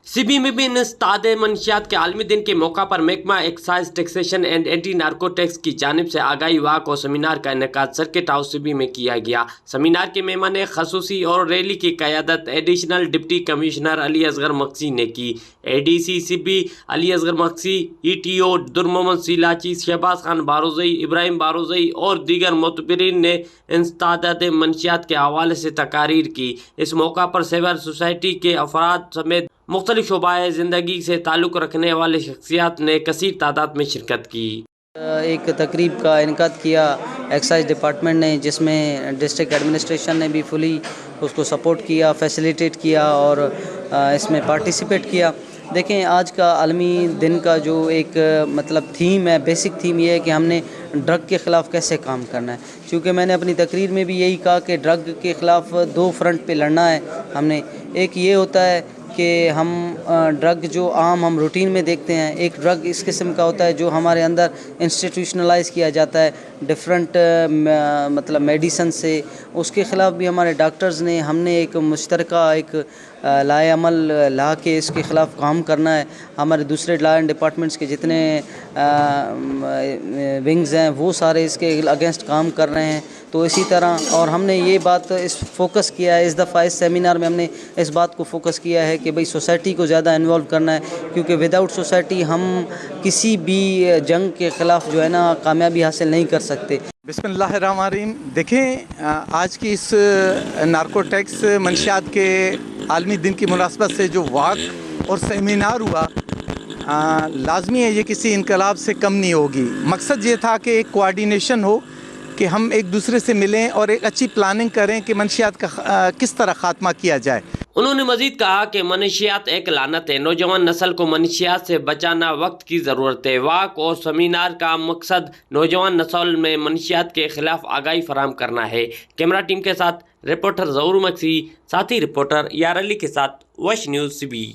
सिबी में भी इंसदाद मंशियात के आलमी दिन के मौका पर महकमा excise taxation and anti narcotics की जानिब से आगाही वाक और सेमिनार का इनेकाद सर्किट हाउस सिबी में किया गया। सेमिनार के मेहमान खसूसी और रैली की क़यादत additional deputy commissioner Ali Asghar Maksi ने की। ADC सिबी अली असगर मक्सी, ETO दुर मोहम्मद सिलाची, शहबाज खान बारोज़ई, इब्राहिम बारोज़ई और दीगर मुतबरीन ने इंसदाद मंशियात के हवाले से तकारीर की। इस मौका पर सिविल सोसाइटी के अफराद समेत मुख्तलिफ शोबाए ज़िंदगी से ताल्लुक़ रखने वाले शख्सियात ने कसीर तादाद में शिरकत की। एक तकरीब का इनकाद किया एक्साइज डिपार्टमेंट ने, जिसमें डिस्ट्रिक्ट एडमिनिस्ट्रेशन ने भी फुली उसको सपोर्ट किया, फैसिलिटेट किया और इसमें पार्टिसिपेट किया। देखें, आज का आलमी दिन का जो एक मतलब थीम है, बेसिक थीम ये है कि हमने ड्रग के ख़िलाफ़ कैसे काम करना है। क्योंकि मैंने अपनी तकरीर में भी यही कहा कि ड्रग के ख़िलाफ़ दो फ्रंट पे लड़ना है हमने। एक ये होता है कि हम ड्रग जो आम हम रूटीन में देखते हैं, एक ड्रग इस किस्म का होता है जो हमारे अंदर इंस्टीट्यूशनलाइज किया जाता है डिफरेंट मतलब मेडिसन से। उसके ख़िलाफ़ भी हमारे डॉक्टर्स ने हमने एक मुश्तरका एक लाए अमल ला के इसके ख़िलाफ़ काम करना है। हमारे दूसरे लॉ एंड डिपार्टमेंट्स के जितने विंग्स हैं वो सारे इसके अगेंस्ट काम कर रहे हैं। तो इसी तरह और हमने ये बात इस फोकस किया है, इस दफ़ा इस सेमिनार में हमने इस बात को फोकस किया है कि भाई सोसाइटी को ज़्यादा इन्वॉल्व करना है, क्योंकि विदाउट सोसाइटी हम किसी भी जंग के ख़िलाफ़ जो है ना कामयाबी हासिल नहीं कर सकते। बिस्मिल्लाहिर्रहमानिर्रहीम। देखें, आज की इस नार्कोटिक्स मंशियात के आलमी दिन की मुनासबत से जो वाक और सेमिनार हुआ, लाजमी है ये किसी इनकलाब से कम नहीं होगी। मकसद ये था कि एक कोऑर्डिनेशन हो कि हम एक दूसरे से मिलें और एक अच्छी प्लानिंग करें कि मंशियात का किस तरह ख़ात्मा किया जाए। उन्होंने मजीद कहा कि मनशियात एक लानत है, नौजवान नस्ल को मनशियात से बचाना वक्त की ज़रूरत है। वाक और सेमिनार का मकसद नौजवान नस्ल में मनशियात के ख़िलाफ़ आगाही फराहम करना है। कैमरा टीम के साथ रिपोर्टर ज़हूर मक्सी, साथी रिपोर्टर यार अली के साथ वश न्यूज़ सिबी।